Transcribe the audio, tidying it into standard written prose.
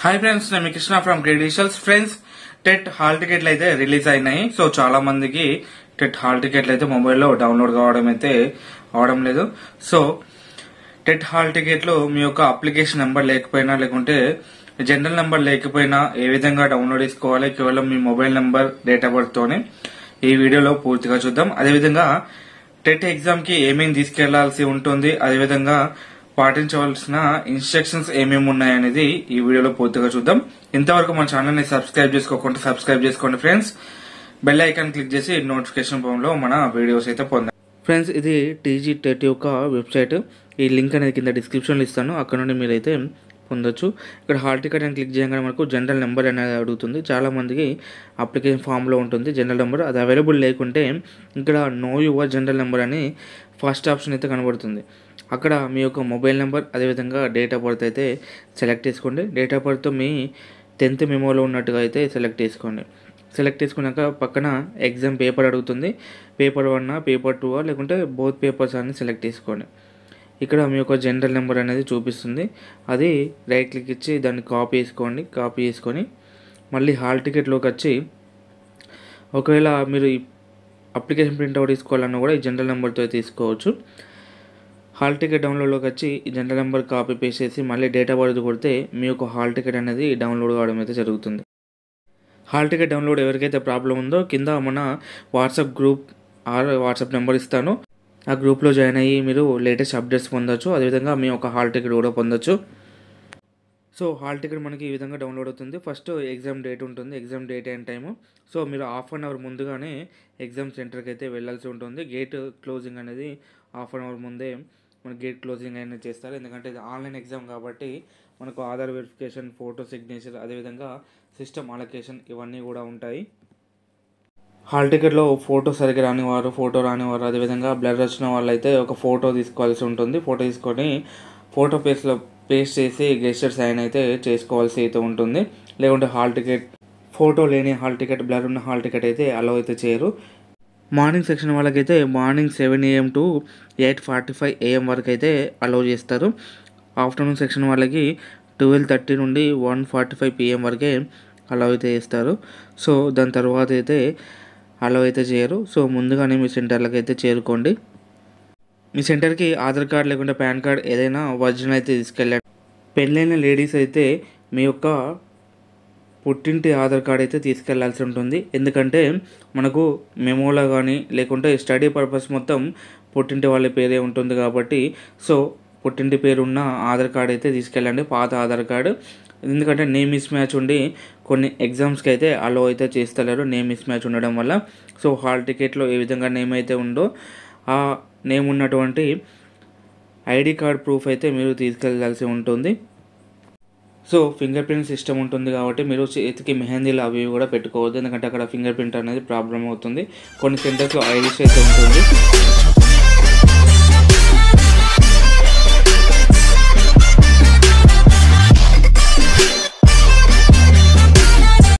Hi friends, నేను Krishna from credentials. Friends, TET hall టికెట్లు అయితే రిలీజ్ అయినాయి. సో చాలా మందికి టెట్ హాల్ టికెట్లు అయితే మొబైల్లో డౌన్లోడ్ కావడం అయితే అవడం లేదు. సో టెట్ హాల్ టికెట్లు మీ యొక్క అప్లికేషన్ నెంబర్ లేకపోయినా లేకుంటే జనరల్ నెంబర్ లేకపోయినా ఏ విధంగా డౌన్లోడ్ చేసుకోవాలి కేవలం మీ mobile number date of birth తోనే ఈ వీడియోలో పూర్తిగా చూద్దాం. అదేవిధంగా టెట్ ఎగ్జామ్ కి ఏమేమి తీసుకెళ్లాల్సి ఉంటుంది, అదేవిధంగా పాటించవలసిన ఇన్స్ట్రక్షన్స్ ఏమేమి ఉన్నాయనేది ఈ వీడియోలో పూర్తిగా చూద్దాం. ఇంతవరకు మన ఛానల్ ని సబ్స్క్రైబ్ చేసుకోకుండా సబ్స్క్రైబ్ చేసుకోండి ఫ్రెండ్స్. బెల్ ఐకాన్ క్లిక్ చేసి నోటిఫికేషన్ రూపంలో మన వీడియోస్ అయితే పొందండి. ఫ్రెండ్స్, ఇది టీజీ టెట్ యొక్క వెబ్సైట్. ఈ లింక్ అనేది కింద డిస్క్రిప్షన్లో ఇస్తాను, అక్కడ నుండి మీరైతే పొందొచ్చు. ఇక్కడ హాల్ టికెట్ అని క్లిక్ చేయగానే మనకు జనరల్ నెంబర్ అనేది అడుగుతుంది. చాలా మందికి అప్లికేషన్ ఫామ్లో ఉంటుంది జనరల్ నెంబర్. అది అవైలబుల్ లేకుంటే ఇక్కడ నో యువర్ జనరల్ నెంబర్ అని ఫస్ట్ ఆప్షన్ అయితే కనబడుతుంది. అక్కడ మీ యొక్క మొబైల్ నెంబర్ అదేవిధంగా డేట్ ఆఫ్ బర్త్ అయితే సెలెక్ట్ చేసుకోండి. Date of birth me 10th మెమోలో ఉన్నట్టుగా అయితే సెలెక్ట్ చేసుకోండి. సెలెక్ట్ చేసుకున్నాక పక్కన ఎగ్జామ్ పేపర్ అడుగుతుంది. పేపర్ 1 పేపర్ 2 లేకుంటే బోత్ పేపర్స్ అని సెలెక్ట్ చేసుకోండి. ఇక్కడ మీ యొక్క జనరల్ నెంబర్ అనేది చూపిస్తుంది. అది రైట్ క్లిక్ ఇచ్చి దాన్ని కాపీ చేసుకోండి. కాపీ చేసుకొని మళ్ళీ హాల్ టికెట్లోకి వచ్చి ఒకవేళ మీరు అప్లికేషన్ ప్రింట్అవుట్ తీసుకోవాలన్నా కూడా ఈ జనరల్ నెంబర్తో తీసుకోవచ్చు. హాల్ టికెట్ డౌన్లోడ్లోకి వచ్చి ఈ జనరల్ నెంబర్ కాపీ పేస్ట్ చేసి మళ్ళీ డేట్ ఆఫ్ బర్త్ కొడితే మీ యొక్క హాల్ టికెట్ అనేది డౌన్లోడ్ కావడం అయితే జరుగుతుంది. హాల్ టికెట్ డౌన్లోడ్ ఎవరికైతే ప్రాబ్లం ఉందో కింద మన వాట్సాప్ గ్రూప్ వాట్సాప్ నెంబర్ ఇస్తాను. ఆ గ్రూప్లో జాయిన్ అయ్యి మీరు లేటెస్ట్ అప్డేట్స్ పొందొచ్చు. అదేవిధంగా మీ యొక్క హాల్ టికెట్ కూడా పొందొచ్చు. సో హాల్ టికెట్ మనకి ఈ విధంగా డౌన్లోడ్ అవుతుంది. ఫస్ట్ ఎగ్జామ్ డేట్ ఉంటుంది, exam date and time. So మీరు హాఫ్ అన్ అవర్ ముందుగానే ఎగ్జామ్ సెంటర్కి అయితే వెళ్ళాల్సి ఉంటుంది. గేట్ క్లోజింగ్ అనేది హాఫ్ అన్ అవర్ ముందే మనకి గేట్ క్లోజింగ్ అనేది చేస్తారు. ఎందుకంటే ఇది ఆన్లైన్ ఎగ్జామ్ కాబట్టి మనకు ఆధార్ వెరిఫికేషన్, ఫోటో సిగ్నేచర్, అదేవిధంగా సిస్టమ్ అలొకేషన్ ఇవన్నీ కూడా ఉంటాయి. హాల్ టికెట్లో ఫోటో సరిగ్గా రానివారు, ఫోటో రానివారు, అదేవిధంగా బ్లర్ వచ్చిన వాళ్ళైతే ఒక ఫోటో తీసుకోవాల్సి ఉంటుంది. ఫోటో తీసుకొని ఫోటో పేస్ట్ చేసి గెస్టర్ సైన్ అయితే చేసుకోవాల్సి అయితే ఉంటుంది. లేకుంటే హాల్ టికెట్ ఫోటో లేని హాల్ టికెట్, బ్లర్ ఉన్న హాల్ టికెట్ అయితే అలో అయితే చేయరు. మార్నింగ్ సెక్షన్ వాళ్ళకైతే మార్నింగ్ 7 AM to 8:45 AM వరకు అయితే అలో చేస్తారు. ఆఫ్టర్నూన్ సెక్షన్ వాళ్ళకి 12:30 నుండి 1:45 PM వరకే అలో అయితే చేస్తారు. సో దాని తర్వాత అయితే అలో అయితే చేయరు. సో ముందుగానే మీ సెంటర్లకు అయితే చేరుకోండి. మీ సెంటర్కి ఆధార్ కార్డ్ లేకుంటే పాన్ కార్డ్ ఏదైనా ఒరిజినల్ అయితే తీసుకెళ్ళండి. పెళ్ళైన లేడీస్ అయితే మీ యొక్క పుట్టింటి ఆధార్ కార్డ్ అయితే తీసుకెళ్లాల్సి ఉంటుంది. ఎందుకంటే మనకు మెమోలో కానీ లేకుంటే స్టడీ పర్పస్ మొత్తం పుట్టింటి వాళ్ళ పేరే ఉంటుంది కాబట్టి సో పుట్టింటి పేరు ఉన్న ఆధార్ కార్డ్ అయితే తీసుకెళ్ళండి, పాత ఆధార్ కార్డు. ఎందుకంటే నేమ్ మిస్ మ్యాచ్ ఉండి కొన్ని ఎగ్జామ్స్కి అయితే అలో అయితే చేస్తలేరు నేమ్ మిస్ మ్యాచ్ ఉండడం వల్ల. సో హాల్ టికెట్లో ఏ విధంగా నేమ్ అయితే ఉందో ఆ నేమ్ ఉన్నటువంటి ఐడి కార్డ్ ప్రూఫ్ అయితే మీరు తీసుకెళ్లాల్సి ఉంటుంది. సో ఫింగర్ ప్రింట్ సిస్టమ్ ఉంటుంది కాబట్టి మీరు చేతికి మెహందీలు అవి కూడా పెట్టుకోవద్దు. ఎందుకంటే అక్కడ ఫింగర్ ప్రింట్ అనేది ప్రాబ్లం అవుతుంది. కొన్ని సెంటర్స్లో ఐరిష్ అయితే ఉంటుంది.